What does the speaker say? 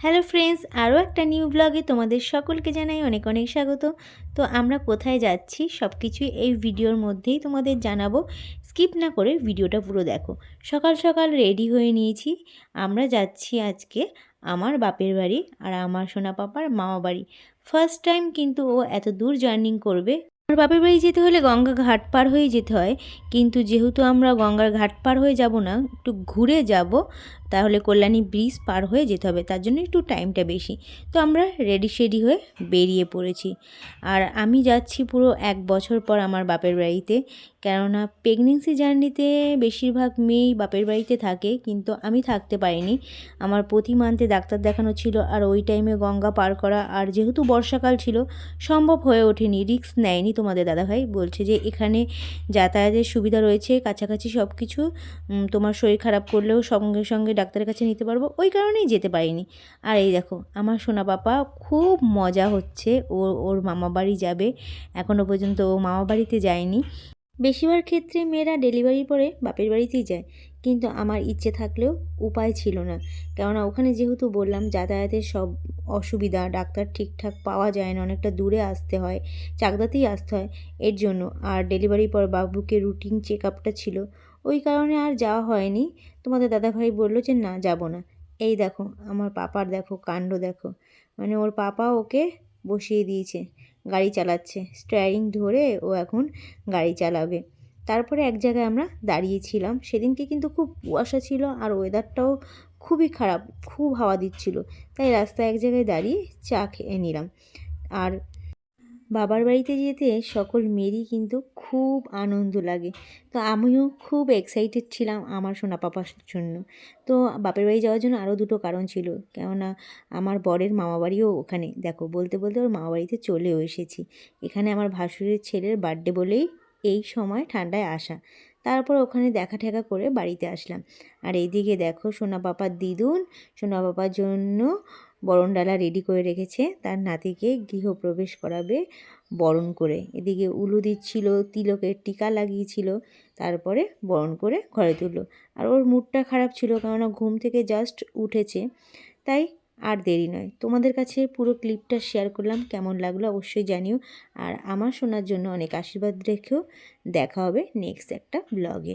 Hello friends, আরও একটা new ব্লগে তোমাদের সকলকে জানাই অনেক অনেক স্বাগত। তো আমরা কোথায় যাচ্ছি সব কিছুই এই ভিডিওর মধ্যেই তোমাদের জানাবো। স্কিপ না করে ভিডিওটা পুরো দেখো। সকাল সকাল রেডি হয়ে নিয়েছি। আমরা যাচ্ছি আজকে আমার বাপের বাড়ি আর আমার সোনা পাপার মামা বাড়ি। ফার্স্ট টাইম কিন্তু ও এত দূর জার্নি করবে। আমার বাপের বাড়ি যেতে হলে গঙ্গা ঘাট পার হয়ে যেতে হয়, কিন্তু যেহেতু আমরা গঙ্গার ঘাট পার হয়ে যাব না, একটু ঘুরে যাব, তাহলে কল্যাণী ব্রিজ পার হয়ে যেতে হবে, তার জন্য একটু টাইমটা বেশি। তো আমরা রেডি হয়ে বেরিয়ে পড়েছি। আর আমি যাচ্ছি পুরো 1 বছর পর আমার বাপের বাড়িতে, কেননা প্রেগনেন্সি জার্নিতে বেশিরভাগ মেয়েই বাপের বাড়িতে থাকে, কিন্তু আমি থাকতে পারিনি। আমার প্রতি মান্থে ডাক্তার দেখানো ছিল, আর ওই টাইমে গঙ্গা পার করা, আর যেহেতু বর্ষাকাল ছিল সম্ভব হয়ে ওঠেনি, রিস্ক নেয়নি। তোমাদের দাদাভাই বলছে যে এখানে যাতায়াতের সুবিধা রয়েছে, কাছাকাছি সব কিছু, তোমার শরীর খারাপ করলেও সঙ্গে সঙ্গে ডাক্তারের কাছে নিতে পারবো, ওই কারণেই যেতে পারিনি। আর এই দেখো আমার সোনা পাপা খুব মজা হচ্ছে, ওর মামা বাড়ি যাবে। এখনও পর্যন্ত ও মামা বাড়িতে যায়নি। বেশিরভাগ ক্ষেত্রে মেয়েরা ডেলিভারির পরে বাপের বাড়িতেই যায়, কিন্তু আমার ইচ্ছে থাকলেও উপায় ছিল না, কেননা ওখানে যেহেতু বললাম যাতায়াতের সব অসুবিধা, ডাক্তার ঠিকঠাক পাওয়া যায় না, অনেকটা দূরে আসতে হয়, চাকদাতেই আসতে হয় এর জন্য। আর ডেলিভারির পর বাবুকে রুটিন চেক আপটা ছিল, ওই কারণে আর যাওয়া হয়নি। তোমাদের দাদাভাই বললো যে না, যাব না। এই দেখো আমার পাপার দেখো কাণ্ড দেখো, মানে ওর পাপা ওকে বসিয়ে দিয়েছে, গাড়ি চালাচ্ছে, স্টিয়ারিং ধরে ও এখন গাড়ি চালাবে। তারপরে এক জায়গায় আমরা দাঁড়িয়েছিলাম। সেদিনকে কিন্তু খুব কুয়াশা ছিল আর ওয়েদারটাও খুবই খারাপ, খুব হাওয়া দিচ্ছিল, তাই রাস্তায় এক জায়গায় দাঁড়িয়ে চা খেয়ে নিলাম। আর বাবার বাড়িতে যেতে সকল মেয়েরই কিন্তু খুব আনন্দ লাগে, তো আমিও খুব এক্সাইটেড ছিলাম আমার সোনা পাপার জন্য। তো বাপের বাড়ি যাওয়ার জন্য আরও দুটো কারণ ছিল, কেননা আমার বরের মামা বাড়িও ওখানে। দেখো বলতে বলতে ওর মামা বাড়িতে চলেও এসেছি। এখানে আমার ভাসুরের ছেলের বার্থডে বলেই এই সময় ঠান্ডায় আসা। তারপর ওখানে দেখা ঠেকা করে বাড়িতে আসলাম। আর এইদিকে দেখো সোনা পাপার দিদুন সোনা পাপার জন্য বরণডালা রেডি করে রেখেছে, তার নাতিকে গৃহপ্রবেশ করাবে বরণ করে। এদিকে উলু দিচ্ছিল, তিলকের টিকা লাগিয়েছিল, তারপরে বরণ করে ঘরে তুললো। আর ওর মুডটা খারাপ ছিল, কেননা ঘুম থেকে জাস্ট উঠেছে। তাই আর দেরি নয়, তোমাদের কাছে পুরো ক্লিপটা শেয়ার করলাম। কেমন লাগলো অবশ্যই জানিও। আর আমার শোনার জন্য অনেক আশীর্বাদ রেখেও। দেখা হবে নেক্সট একটা ব্লগে।